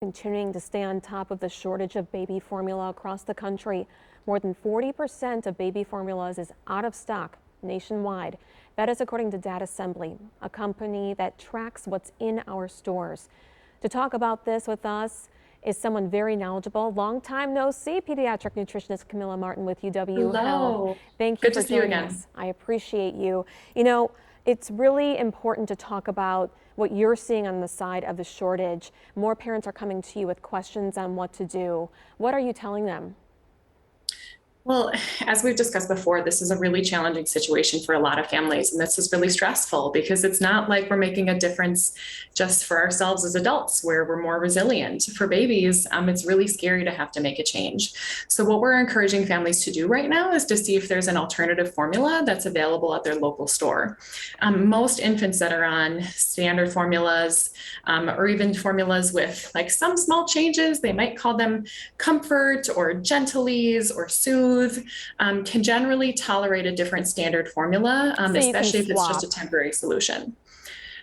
Continuing to stay on top of the shortage of baby formula across the country. More than 40% of baby formulas is out of stock nationwide. That is according to Data Assembly, a company that tracks what's in our stores. To talk about this with us is someone very knowledgeable. Long time no see, pediatric nutritionist Camila Martin with UW Health. Hello. Thank you Good for to see you joining again. us. I appreciate you. You know, it's really important to talk about what you're seeing on the side of the shortage. More parents are coming to you with questions on what to do. What are you telling them? Well, as we've discussed before, this is a really challenging situation for a lot of families, and this is really stressful because it's not like we're making a difference just for ourselves as adults, where we're more resilient. For babies, it's really scary to have to make a change. So what we're encouraging families to do right now is to see if there's an alternative formula that's available at their local store. Most infants that are on standard formulas, or even formulas with like some small changes, they might call them Comfort or Gentlease or Soothe, can generally tolerate a different standard formula, So you can especially if it's just a swap. temporary solution.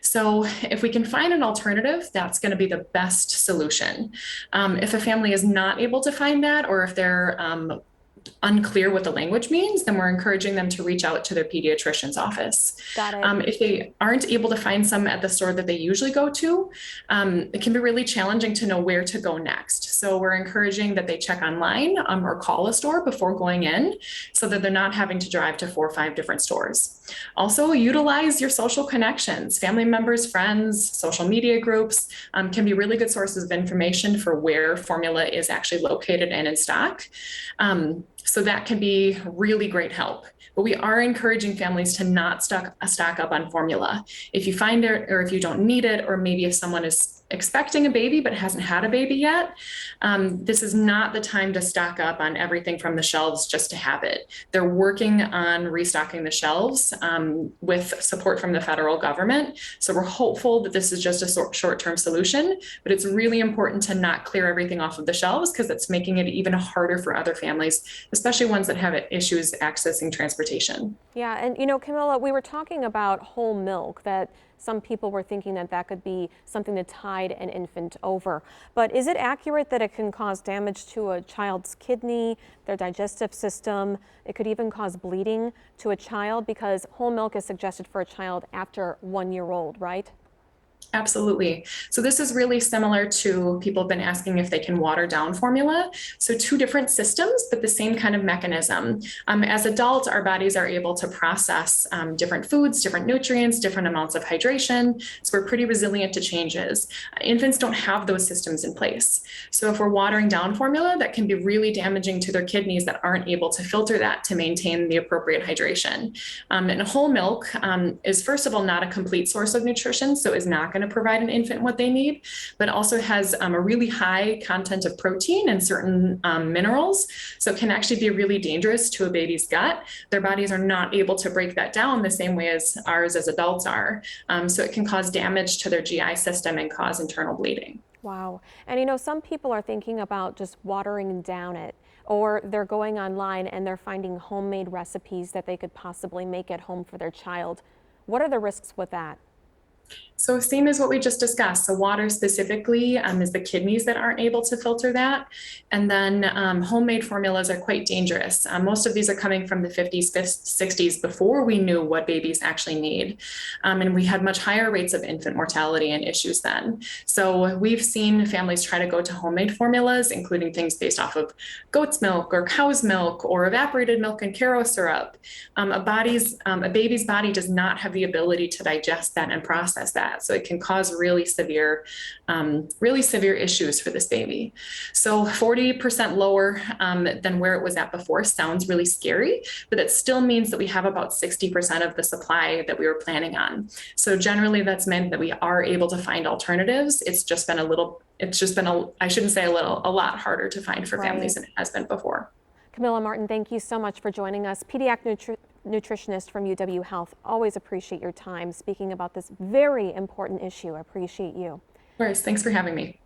So if we can find an alternative, that's going to be the best solution. If a family is not able to find that, or if they're unclear what the language means, then we're encouraging them to reach out to their pediatrician's office. Got it. If they aren't able to find some at the store that they usually go to, it can be really challenging to know where to go next. So we're encouraging that they check online or call a store before going in so that they're not having to drive to 4 or 5 different stores. Also, utilize your social connections. Family members, friends, social media groups can be really good sources of information for where formula is actually located and in stock. So that can be really great help. But we are encouraging families to not stock up on formula. If you find it, or if you don't need it, or maybe if someone is expecting a baby but hasn't had a baby yet, this is not the time to stock up on everything from the shelves just to have it. They're working on restocking the shelves with support from the federal government. So we're hopeful that this is just a short-term solution, but it's really important to not clear everything off of the shelves because it's making it even harder for other families, especially ones that have issues accessing transportation. Yeah, and you know, Camilla, we were talking about whole milk, that some people were thinking that that could be something to tide an infant over. But is it accurate that it can cause damage to a child's kidney, their digestive system? It could even cause bleeding to a child because whole milk is suggested for a child after 1 year old, right? Absolutely. So this is really similar to people have been asking if they can water down formula. So 2 different systems, but the same kind of mechanism. As adults, our bodies are able to process different foods, different nutrients, different amounts of hydration. So we're pretty resilient to changes. Infants don't have those systems in place. So if we're watering down formula, that can be really damaging to their kidneys that aren't able to filter that to maintain the appropriate hydration. And whole milk is, first of all, not a complete source of nutrition, so is not going to provide an infant what they need, but also has a really high content of protein and certain minerals. So it can actually be really dangerous to a baby's gut. Their bodies are not able to break that down the same way as ours as adults are. So it can cause damage to their GI system and cause internal bleeding. Wow. And you know, some people are thinking about just watering down it, or they're going online and they're finding homemade recipes that they could possibly make at home for their child. What are the risks with that? So same as what we just discussed. So water specifically is the kidneys that aren't able to filter that. And then homemade formulas are quite dangerous. Most of these are coming from the 50s, 60s before we knew what babies actually need. And we had much higher rates of infant mortality and issues then. So we've seen families try to go to homemade formulas, including things based off of goat's milk or cow's milk or evaporated milk and Caro syrup. A baby's body does not have the ability to digest that and process that. So it can cause really severe issues for this baby. So 40% lower than where it was at before sounds really scary, but it still means that we have about 60% of the supply that we were planning on. So generally that's meant that we are able to find alternatives. It's just been a lot harder to find for families than it has been before. Camila Martin, thank you so much for joining us. Pediatric nutritionist from UW Health. Always appreciate your time speaking about this very important issue. I appreciate you. Of course, thanks for having me.